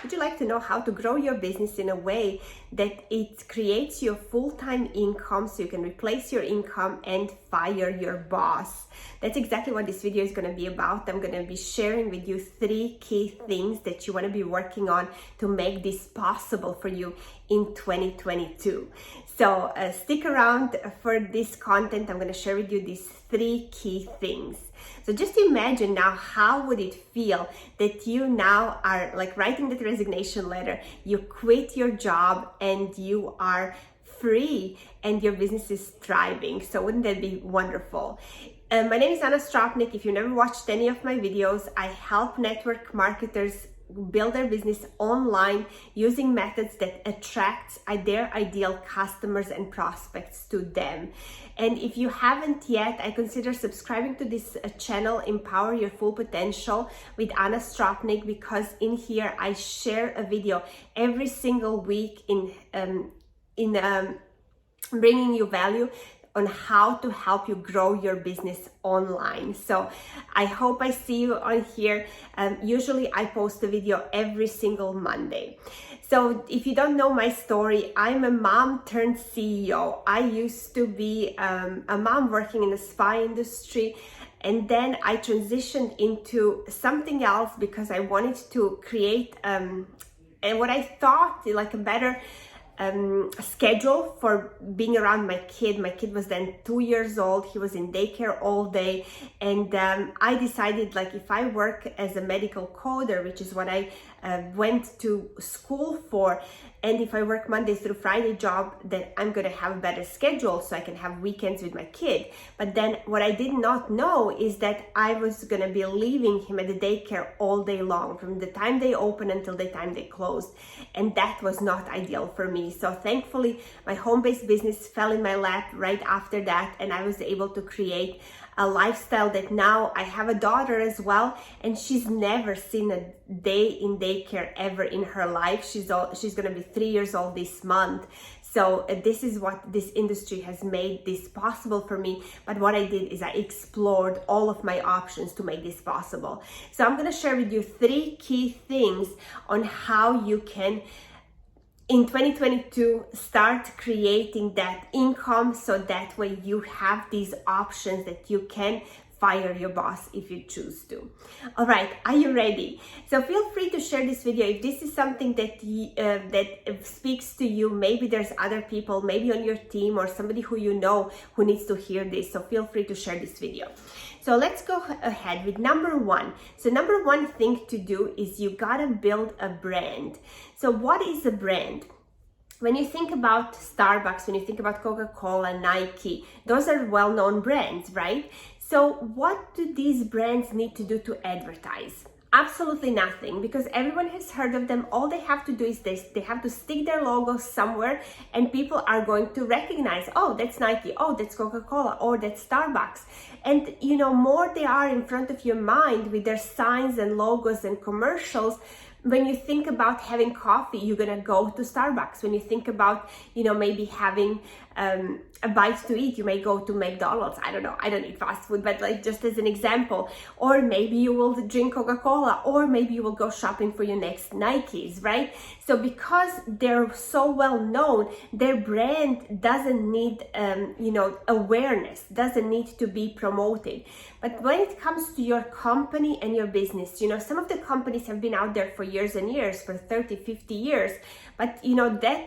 Would you like to know how to grow your business in a way that it creates your full-time income so you can replace your income and fire your boss? That's exactly what this video is going to be about. I'm going to be sharing with you 3 key things that you want to be working on to make this possible for you in 2022. So stick around for this content. I'm going to share with you these 3 key things. So just imagine now, how would it feel that you now are like writing that resignation letter, you quit your job and you are free and your business is thriving. So wouldn't that be wonderful? My name is Anna Stropnik. If you've never watched any of my videos, I help network marketers build their business online using methods that attract their ideal customers and prospects to them. And if you haven't yet, I consider subscribing to this channel, Empower Your Full Potential with Anna Stropnik, because in here I share a video every single week in bringing you value on how to help you grow your business online. So I hope I see you on here. Usually I post a video every single Monday. So if you don't know my story, I'm a mom turned CEO. I used to be a mom working in the spa industry, and then I transitioned into something else because I wanted to create and what I thought like a better schedule for being around my kid. My kid was then 2 years old. He was in daycare all day, and I decided, like, if I work as a medical coder, which is what I went to school for, and if I work Monday through Friday job, then I'm gonna have a better schedule so I can have weekends with my kid. But then what I did not know is that I was gonna be leaving him at the daycare all day long, from the time they open until the time they closed, and that was not ideal for me. So thankfully, my home-based business fell in my lap right after that, and I was able to create a lifestyle that now I have a daughter as well, and she's never seen a day in daycare ever in her life. She's gonna be 3 years old this month. So this is what this industry has made this possible for me. But what I did is I explored all of my options to make this possible. So I'm gonna share with you 3 key things on how you can in 2022 start creating that income, so that way you have these options that you can fire your boss if you choose to. All right, are you ready? So feel free to share this video if this is something that that speaks to you. Maybe there's other people, maybe on your team or somebody who you know who needs to hear this. So feel free to share this video. So let's go ahead with number 1. So number 1 thing to do is you gotta build a brand. So what is a brand? When you think about Starbucks, when you think about Coca-Cola, Nike, those are well-known brands, right? So what do these brands need to do to advertise? Absolutely nothing, because everyone has heard of them. All they have to do is they have to stick their logo somewhere, and people are going to recognize, oh, that's Nike, oh, that's Coca-Cola, or that's Starbucks. And you know, more they are in front of your mind with their signs and logos and commercials. When you think about having coffee, you're gonna go to Starbucks. When you think about, you know, maybe having a bite to eat, you may go to McDonald's. I don't know, I don't eat fast food, but like just as an example. Or maybe you will drink Coca-Cola, or maybe you will go shopping for your next Nikes, right? So because they're so well known, their brand doesn't need, you know, awareness, doesn't need to be promoted. But when it comes to your company and your business, you know, some of the companies have been out there for years and years, for 30, 50 years. But you know, that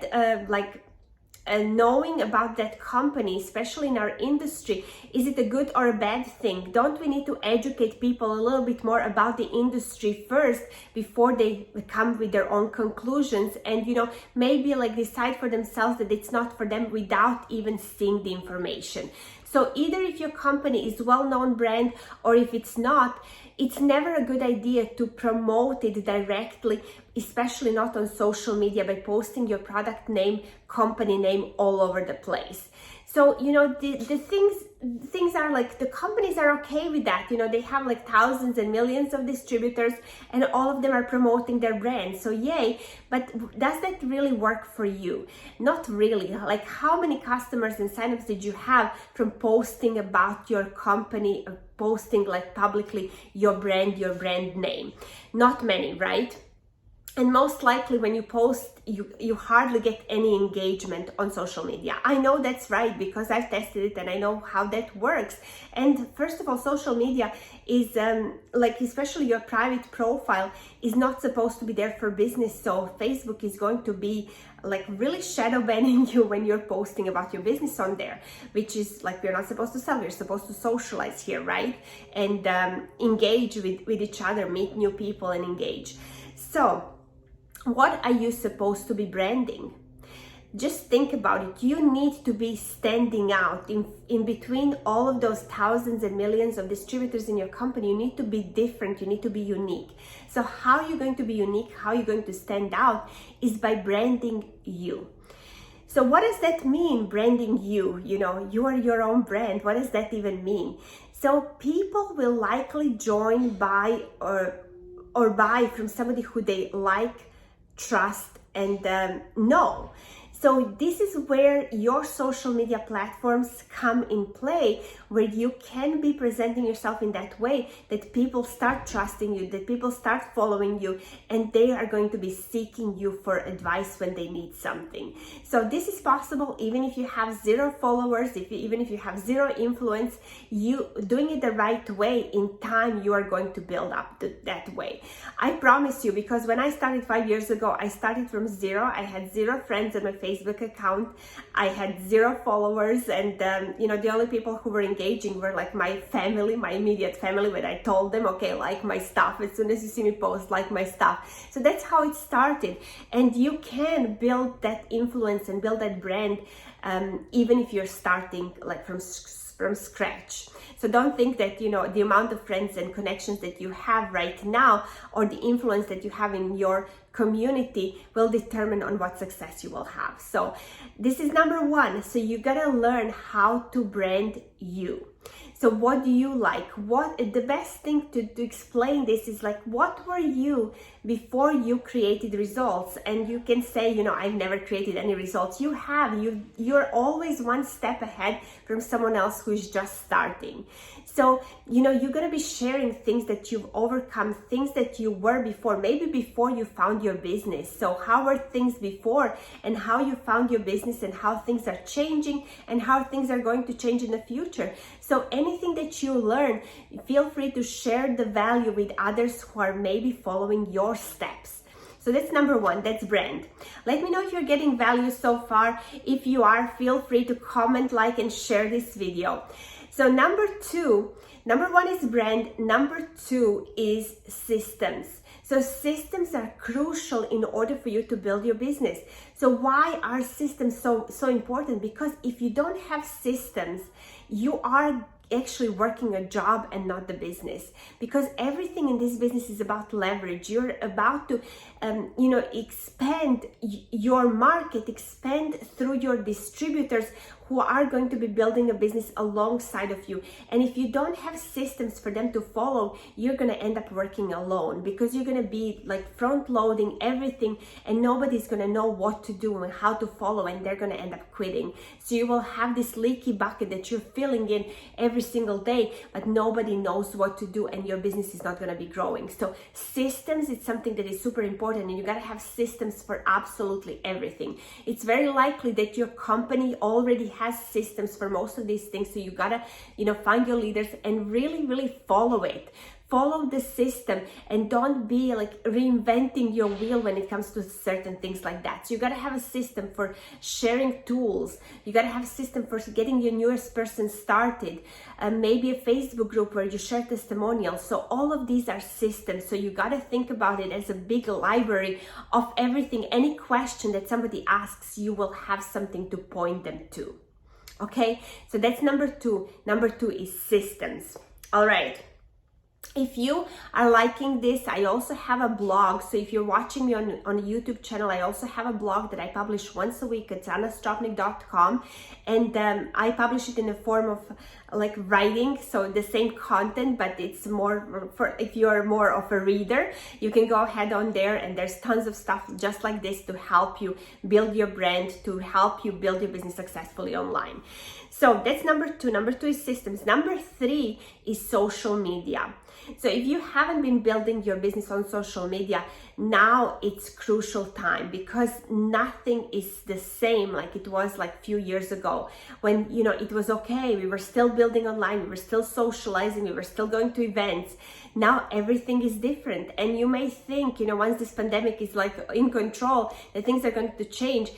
knowing about that company, especially in our industry, is it a good or a bad thing? Don't we need to educate people a little bit more about the industry first before they come with their own conclusions, and you know, maybe like decide for themselves that it's not for them without even seeing the information? So either if your company is well-known brand, or if it's not, it's never a good idea to promote it directly, especially not on social media, by posting your product name, company name all over the place. So, you know, the things are like, the companies are okay with that. You know, they have like thousands and millions of distributors, and all of them are promoting their brand. So yay, but does that really work for you? Not really. Like, how many customers and signups did you have from posting about your company, posting like publicly your brand name? Not many, right? And most likely when you post, you hardly get any engagement on social media. I know that's right because I've tested it and I know how that works. And first of all, social media is like, especially your private profile is not supposed to be there for business. So Facebook is going to be like really shadow banning you when you're posting about your business on there, which is like, we're not supposed to sell, we're supposed to socialize here, right? And engage with each other, meet new people and engage. So what are you supposed to be branding? Just think about it. You need to be standing out in between all of those thousands and millions of distributors in your company. You need to be different. You need to be unique. So how are you going to be unique? How are you going to stand out? Is by branding you. So what does that mean, branding you? You know, you are your own brand. What does that even mean? So people will likely join, buy, or buy from somebody who they like, trust, and know. So this is where your social media platforms come in play, where you can be presenting yourself in that way that people start trusting you, that people start following you, and they are going to be seeking you for advice when they need something. So this is possible even if you have 0 followers, even if you have 0 influence. You doing it the right way, in time you are going to build up that way. I promise you, because when I started 5 years ago, I started from 0. I had 0 friends on my Facebook account. I had 0 followers, and you know, the only people who were engaging were like my family, my immediate family, when I told them, okay, like my stuff, as soon as you see me post, like my stuff. So that's how it started. And you can build that influence and build that brand even if you're starting like from scratch. So don't think that, you know, the amount of friends and connections that you have right now, or the influence that you have in your community, will determine on what success you will have. So this is number 1. So you gotta learn how to brand you. So what do you like? What the best thing to explain this is like, what were you before you created results? And you can say, you know, I've never created any results. You have. You're always one step ahead from someone else who is just starting. So, you know, you're going to be sharing things that you've overcome, things that you were before, maybe before you found your business. So how were things before, and how you found your business, and how things are changing, and how things are going to change in the future. So anything that you learn, feel free to share the value with others who are maybe following your steps. So that's number 1, that's brand. Let me know if you're getting value so far. If you are, feel free to comment, like, and share this video. So number 1 is brand. Number 2 is systems. So systems are crucial in order for you to build your business. So why are systems so important? Because if you don't have systems, you are actually working a job and not the business, because everything in this business is about leverage. You're about to you know, expand your market, expand through your distributors who are going to be building a business alongside of you. And if you don't have systems for them to follow, you're going to end up working alone, because you're going to be like front loading everything, and nobody's going to know what to do and how to follow, and they're going to end up quitting. So you will have this leaky bucket that you're filling in every single day, but nobody knows what to do, and your business is not going to be growing. So systems is something that is super important, and you got to have systems for absolutely everything. It's very likely that your company already has systems for most of these things. So you got to, you know, find your leaders and really follow it. Follow the system, and don't be like reinventing your wheel when it comes to certain things like that. So you got to have a system for sharing tools. You got to have a system for getting your newest person started. Maybe a Facebook group where you share testimonials. So all of these are systems. So you got to think about it as a big library of everything. Any question that somebody asks, you will have something to point them to. Okay, so that's number 2. Number 2 is systems. All right. If you are liking this, I also have a blog. So if you're watching me on a YouTube channel, I also have a blog that I publish once a week at annastropnik.com. And I publish it in the form of like writing, so the same content, but it's more for if you're more of a reader. You can go ahead on there, and there's tons of stuff just like this to help you build your brand, to help you build your business successfully online. So that's number 2. Number 2 is systems. Number 3 is social media. So if you haven't been building your business on social media, now it's crucial time, because nothing is the same like it was like a few years ago when, you know, it was okay. We were still building online, we were still socializing, we were still going to events. Now everything is different, and you may think, you know, once this pandemic is like in control, that things are going to change.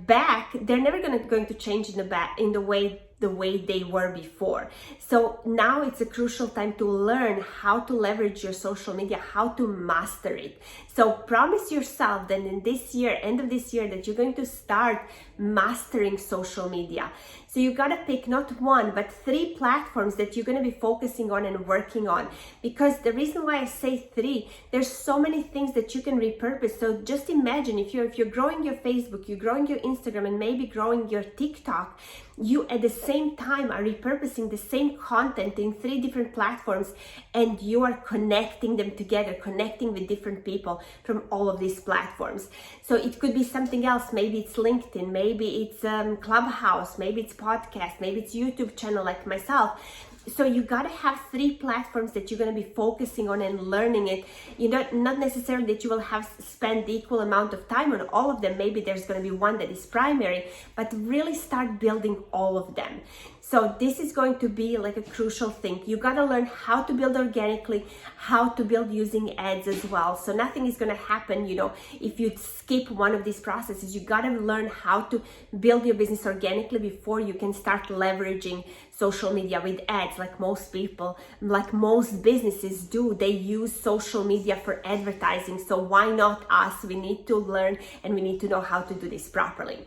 Back, they're never going to change in the way they were before. So now it's a crucial time to learn how to leverage your social media, how to master it. So promise yourself that in this year, end of this year, that you're going to start mastering social media. So you gotta pick not one, but 3 platforms that you're gonna be focusing on and working on. Because the reason why I say 3, there's so many things that you can repurpose. So just imagine if you're growing your Facebook, you're growing your Instagram, and maybe growing your TikTok, you at the same time are repurposing the same content in 3 different platforms, and you are connecting them together, connecting with different people from all of these platforms. So it could be something else. Maybe it's LinkedIn, maybe it's Clubhouse, maybe it's podcast, maybe it's YouTube channel like myself. So you gotta have 3 platforms that you're gonna be focusing on and learning it. You know, not necessarily that you will have spent the equal amount of time on all of them. Maybe there's gonna be one that is primary, but really start building all of them. So this is going to be like a crucial thing. You gotta learn how to build organically, how to build using ads as well. So nothing is gonna happen, you know, if you skip one of these processes. You gotta learn how to build your business organically before you can start leveraging social media with ads, like most people, like most businesses do. They use social media for advertising. So why not us? We need to learn, and we need to know how to do this properly.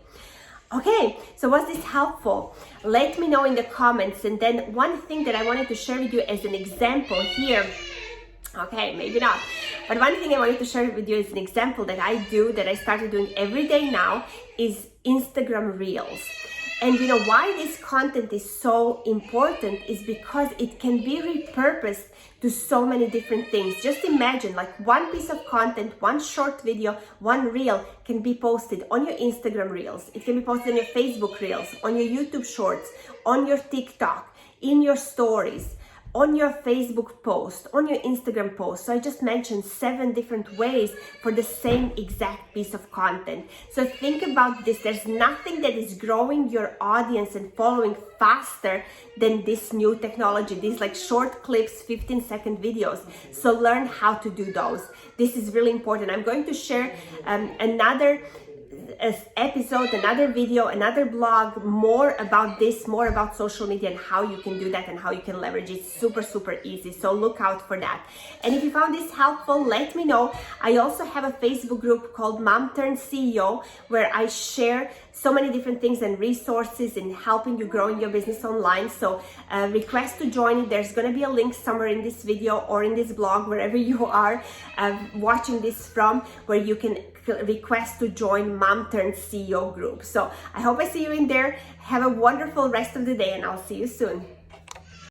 Okay, so was this helpful? Let me know in the comments. And then one thing that I wanted to share with you as an example here, okay, maybe not, but one thing I wanted to share with you as an example that I do, that I started doing every day now, is Instagram Reels. And you know why this content is so important is because it can be repurposed to so many different things. Just imagine, like, one piece of content, one short video, one reel can be posted on your Instagram Reels. It can be posted on your Facebook Reels, on your YouTube Shorts, on your TikTok, in your stories, on your Facebook post, on your Instagram post. So I just mentioned 7 different ways for the same exact piece of content. So think about this. There's nothing that is growing your audience and following faster than this new technology, these like short clips, 15-second videos. So learn how to do those. This is really important. I'm going to share another episode, another video, another blog, more about this, more about social media and how you can do that and how you can leverage it. Super easy. So look out for that. And if you found this helpful, let me know. I also have a Facebook group called Mom Turned CEO, where I share so many different things and resources in helping you grow in your business online. So request to join it. There's going to be a link somewhere in this video or in this blog, wherever you are watching this from, where you can request to join Mom Turned CEO group. So I hope I see you in there. Have a wonderful rest of the day, and I'll see you soon.